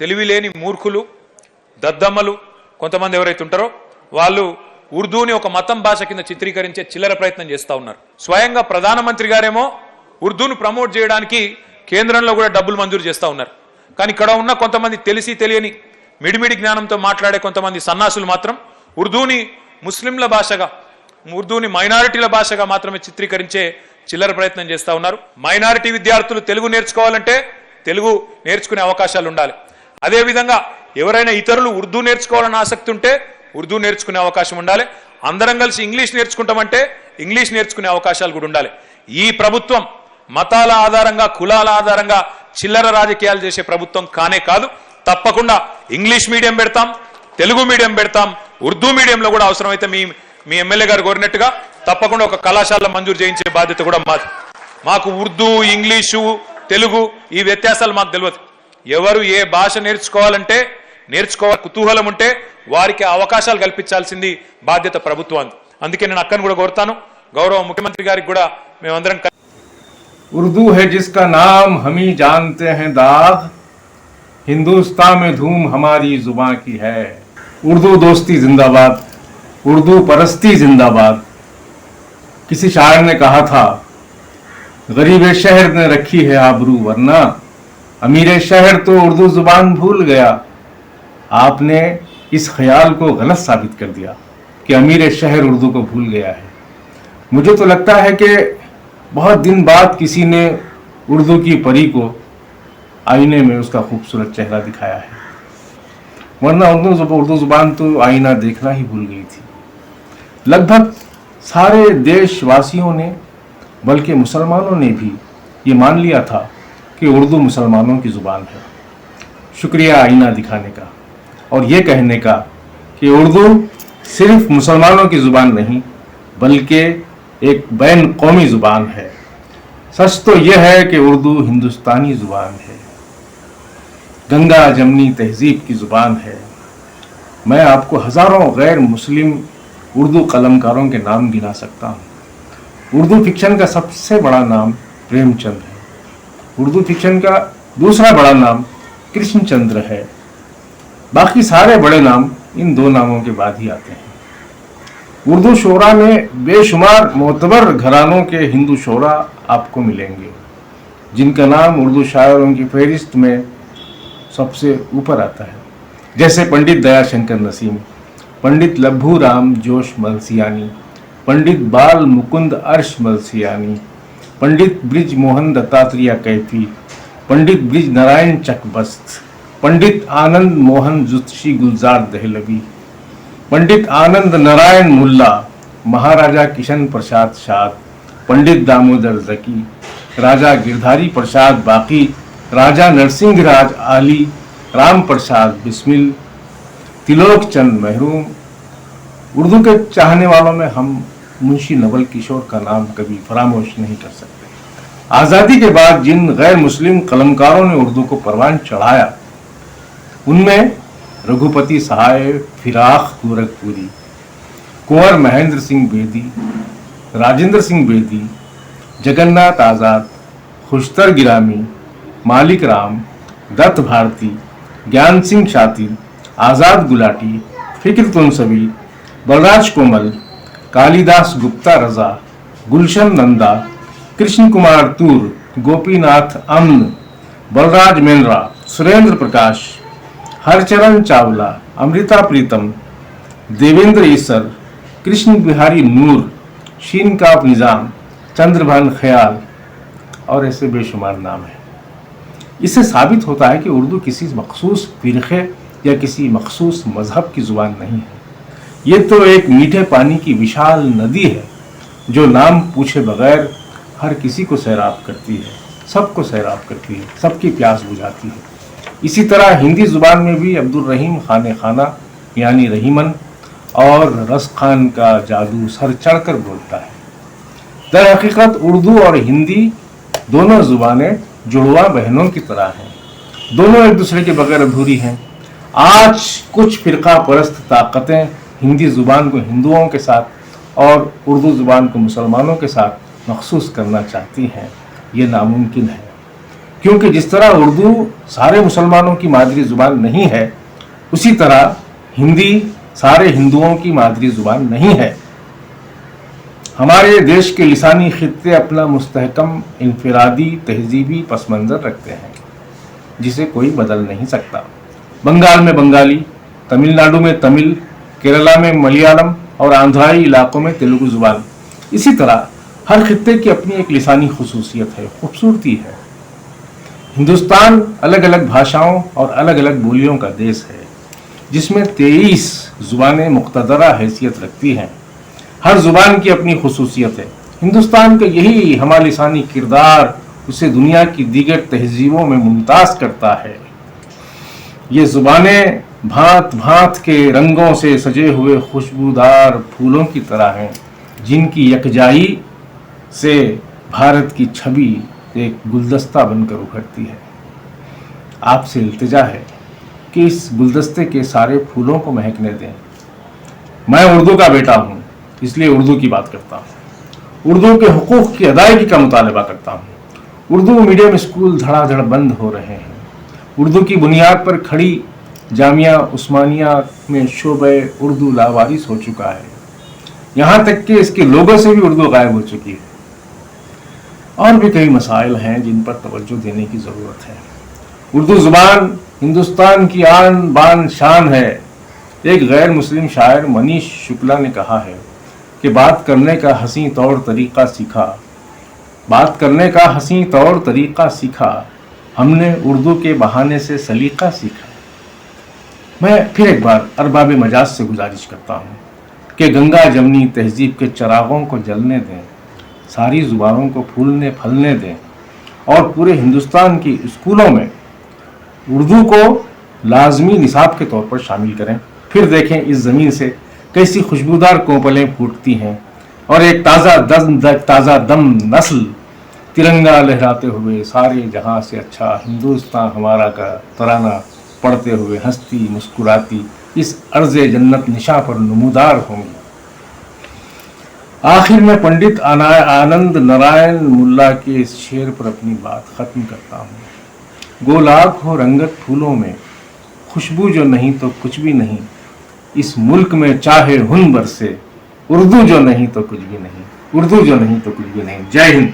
తెలివిలేని మూర్ఖులు దద్దమ్మలు కొంతమంది ఎవరైతే ఉంటారో వాళ్ళు ఉర్దూని ఒక మతం భాష కింద చిత్రీకరించే చిల్లర ప్రయత్నం చేస్తూ ఉన్నారు. స్వయంగా ప్రధానమంత్రి గారేమో ఉర్దూను ప్రమోట్ చేయడానికి కేంద్రంలో కూడా డబ్బులు మంజూరు చేస్తూ ఉన్నారు. కానీ ఇక్కడ ఉన్న కొంతమంది తెలిసి తెలియని మిడిమిడి జ్ఞానంతో మాట్లాడే కొంతమంది సన్నాసులు మాత్రం ఉర్దూని ముస్లింల భాషగా, ఉర్దూని మైనారిటీల భాషగా మాత్రమే చిత్రీకరించే చిల్లర ప్రయత్నం చేస్తూ ఉన్నారు. మైనారిటీ విద్యార్థులు తెలుగు నేర్చుకోవాలంటే తెలుగు నేర్చుకునే అవకాశాలు ఉండాలి. అదేవిధంగా ఎవరైనా ఇతరులు ఉర్దూ నేర్చుకోవాలని ఆసక్తి ఉంటే ఉర్దూ నేర్చుకునే అవకాశం ఉండాలి. అందరం కలిసి ఇంగ్లీష్ నేర్చుకుంటామంటే ఇంగ్లీష్ నేర్చుకునే అవకాశాలు కూడా ఉండాలి. ఈ ప్రభుత్వం మతాల ఆధారంగా, కులాల ఆధారంగా చిల్లర రాజకీయాలు చేసే ప్రభుత్వం కానే కాదు. తప్పకుండా ఇంగ్లీష్ మీడియం పెడతాం, తెలుగు మీడియం పెడతాం, ఉర్దూ మీడియంలో కూడా అవసరమైతే మీ ఎమ్మెల్యే గారు కోరినట్టుగా తప్పకుండా ఒక కళాశాల మంజూరు చేయించే బాధ్యత కూడా మాది. మాకు ఉర్దూ, ఇంగ్లీషు, తెలుగు ఈ వ్యత్యాసాలు మాకు తెలియదు. ఎవరు ఏ భాష నేర్చుకోవాలంటే నేర్చుకోవాలి, కుతూహలం ఉంటే వారికి అవకాశాలు కల్పించాల్సింది బాధ్యత ప్రభుత్వానికి. అందుకే నేను అక్కను కూడా కోరుతాను, గౌరవ ముఖ్యమంత్రి గారికి కూడా మేమందరం उर्दू है जिसका नाम हम ही जानते हैं दाग, हिंदुस्तान में धूम हमारी जुबां की है। उर्दू दोस्ती जिंदाबाद, उर्दू परस्ती जिंदाबाद। किसी शायर ने कहा था, गरीब शहर ने रखी है आबरू, वरना अमीर शहर तो उर्दू जुबान भूल गया। आपने इस ख्याल को गलत साबित कर दिया कि अमीर शहर उर्दू को भूल गया है। मुझे तो लगता है कि बहुत दिन बाद किसी ने उर्दू की परी को आईने में उसका खूबसूरत चेहरा दिखाया है, वरना उर्दू जुबान तो आईना देखना ही भूल गई थी। लगभग सारे देशवासियों ने, बल्कि मुसलमानों ने भी ये मान लिया था कि उर्दू मुसलमानों की ज़ुबान है। शुक्रिया आईना दिखाने का और ये कहने का कि उर्दू सिर्फ मुसलमानों की ज़ुबान नहीं बल्कि एक बैन कौमी ज़ुबान है। सच तो यह है कि उर्दू हिंदुस्तानी ज़ुबान है, गंगा जमनी तहजीब की ज़ुबान है। मैं आपको हज़ारों गैर मुस्लिम उर्दू कलमकारों के नाम गिना सकता हूँ। उर्दू फिक्शन का सबसे बड़ा नाम प्रेमचंद है, उर्दू फिक्शन का दूसरा बड़ा नाम कृष्णचंद्र है। बाकी सारे बड़े नाम इन दो नामों के बाद ही आते हैं। उर्दू शोरा में बेशुमार मोतबर घरानों के हिंदू शोरा आपको मिलेंगे, जिनका नाम उर्दू शायरों की फहरिस्त में सबसे ऊपर आता है, जैसे पंडित दयाशंकर नसीम, पंडित लभू राम जोश मलसियानी, पंडित बाल मुकुंद अर्श मलसियानी, पंडित ब्रिज मोहन दत्तात्रेय कैफी, पंडित ब्रिज नारायण चकबस्त, पंडित आनंद मोहन जुत्शी गुलजार दहलवी, पंडित आनंद नारायण मुल्ला, महाराजा किशन प्रसाद शाद, पंडित दामोदर जकी, राजा गिरधारी प्रसाद बाकी, राजा नरसिंह राज आली, राम प्रसाद बिस्मिल, तिलोक चंद महरूम। उर्दू के चाहने वालों में हम मुंशी नवल किशोर का नाम कभी फरामोश नहीं कर सकते। आज़ादी के बाद जिन गैर मुस्लिम कलमकारों ने उर्दू को परवान चढ़ाया, उनमें रघुपति सहाय, फिराक गोरखपुरी, कुंवर महेंद्र सिंह बेदी, राजेंद्र सिंह बेदी, जगन्नाथ आज़ाद, खुशतर गिरामी, मालिक राम, दत्त भारती, ज्ञान सिंह शातिर, आज़ाद गुलाटी, फिक्र तुनसवी, बलराज कोमल, कालिदास गुप्ता रजा, गुलशन नंदा, कृष्ण कुमार तूर, गोपीनाथ अम्न, बलराज मेनरा, सुरेंद्र प्रकाश, हरचरण चावला, अमृता प्रीतम, देवेंद्र ईसर, कृष्ण बिहारी नूर, शीनकाप निज़ाम, चंद्रभान ख्याल और ऐसे बेशुमार नाम हैं। इससे साबित होता है कि उर्दू किसी मखसूस फ़िरक़े या किसी मखसूस मज़हब की ज़ुबान नहीं है। ये तो एक मीठे पानी की विशाल नदी है जो नाम पूछे बगैर हर किसी को सैराब करती है, सबको सैराब करती है, सबकी प्यास बुझाती है। इसी तरह हिंदी ज़ुबान में भी अब्दुल रहीम खाने खाना यानी रहीमन और रस खान का जादू सर चढ़कर बोलता है। दर हकीकत उर्दू और हिंदी दोनों ज़ुबानें जुड़वा बहनों की तरह हैं, दोनों एक दूसरे के बगैर अधूरी हैं। आज कुछ फ़िरका परस्त ताकतें हिंदी ज़ुबान को हिंदुओं के साथ और उर्दू ज़ुबान को मुसलमानों के साथ मखसूस करना चाहती हैं। ये नामुमकिन है। क्योंकि जिस तरह उर्दू सारे मुसलमानों की मादरी जुबान नहीं है, उसी तरह हिंदी सारे हिंदुओं की मादरी जुबान नहीं है। हमारे देश के लिसानी खित्ते अपना मुस्तहकम इनफरादी तहजीबी पस मंज़र रखते हैं जिसे कोई बदल नहीं सकता। बंगाल में बंगाली, तमिलनाडु में तमिल, केरला में मलयालम और आंध्राई इलाकों में तेलुगु जुबान। इसी तरह हर खित्ते की अपनी एक लिसानी खुसूसियत है, खूबसूरती है। हिंदुस्तान अलग अलग भाषाओं और अलग अलग बोलियों का देश है, जिसमें 23 जुबानें मुख्तदरा हैसियत रखती हैं। हर जुबान की अपनी खुसूसियत है। हिंदुस्तान का यही हमारा लिसानी किरदार उसे दुनिया की दीगर तहजीबों में मुमताज़ करता है। ये जुबानें भांत भांत के रंगों से सजे हुए खुशबूदार फूलों की तरह हैं, जिनकी यकजाई से भारत की छवि एक गुलदस्ता बनकर उभरती है। आपसे इल्तिजा है कि इस गुलदस्ते के सारे फूलों को महकने दें। मैं उर्दू का बेटा हूँ, इसलिए उर्दू की बात करता हूँ। उर्दू के हुकूक की अदायगी का मुतालबा करता हूँ। उर्दू मीडियम स्कूल धड़ाधड़ बंद हो रहे हैं। उर्दू की बुनियाद पर खड़ी जामिया उस्मानिया में शोबे उर्दू लावारिस हो चुका है। यहाँ तक कि इसके लोगों से भी उर्दू गायब हो चुकी है। और भी कई मसाइल हैं जिन पर तवज्जो देने की ज़रूरत है। उर्दू ज़ुबान हिंदुस्तान की आन बान शान है। एक गैर मुस्लिम शायर मनीष शुक्ला ने कहा है कि बात करने का हसीं तौर तरीक़ा सीखा, हमने उर्दू के बहाने से सलीक़ा सीखा। मैं फिर एक बार अरबाब मजाज से गुजारिश करता हूँ कि गंगा जमनी तहजीब के चरागों को जलने दें, सारी ज़ुबानों को फूलने फलने दें और पूरे हिंदुस्तान की स्कूलों में उर्दू को लाजमी निसाब के तौर पर शामिल करें। फिर देखें इस ज़मीन से कैसी खुशबूदार कोपलें फूटती हैं और एक ताज़ा दम नस्ल तिरंगा लहराते हुए सारे जहां से अच्छा हिंदुस्तान हमारा का तराना पढ़ते हुए हंसती मुस्कुराती इस अर्ज़े जन्नत निशा पर नमूदार होंगी। आखिर में पंडित आनंद नारायण मुल्ला के इस शेर पर अपनी बात ख़त्म करता हूँ। गोलाब हो रंगत फूलों में, खुशबू जो नहीं तो कुछ भी नहीं, इस मुल्क में चाहे हुन बरसे, उर्दू जो नहीं तो कुछ भी नहीं, उर्दू जो नहीं तो कुछ भी नहीं। जय हिंद।